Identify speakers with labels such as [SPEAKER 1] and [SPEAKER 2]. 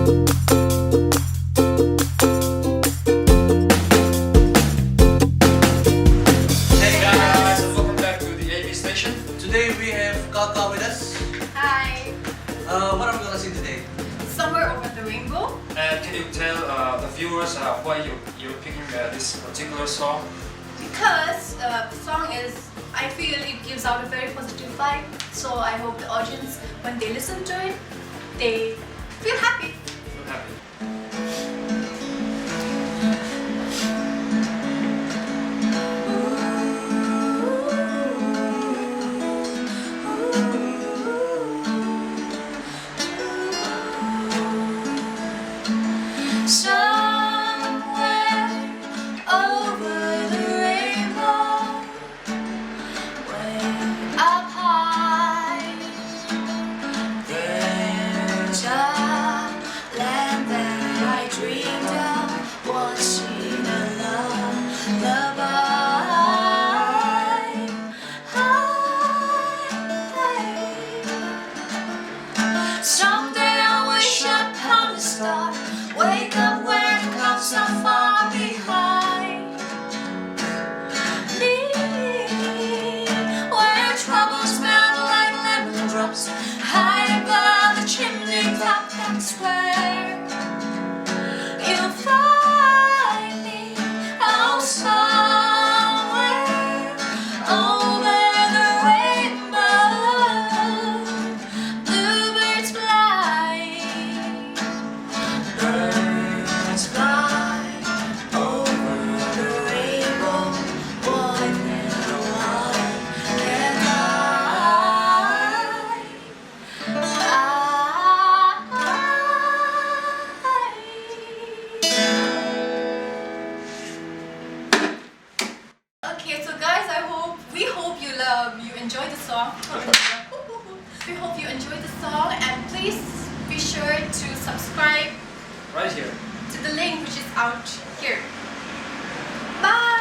[SPEAKER 1] Hey guys, and welcome back to the AB station. Today we have Kaka with us.
[SPEAKER 2] Hi!
[SPEAKER 1] What are we gonna sing today?
[SPEAKER 2] Somewhere Over the Rainbow.
[SPEAKER 1] And can you tell the viewers why you're picking this particular song?
[SPEAKER 2] Because the song is, I feel it gives out a very positive vibe. So I hope the audience, when they listen to it, they feel happy.
[SPEAKER 1] Feel happy.
[SPEAKER 2] Somewhere over the rainbow, way up high, there's a land that I dreamed of, watching a lullaby. Someday I wish upon a star, wake up where the clouds are far behind me, where troubles melt like lemon drops, high above the chimney top. That's where you'll find me. Oh, somewhere over the rainbow, bluebirds fly, birds fly over the rainbow. One and one can Okay, so guys, we hope you enjoy the song. We hope you enjoy the song, and please be sure to subscribe
[SPEAKER 1] Right here.
[SPEAKER 2] to the link which is out here. Bye!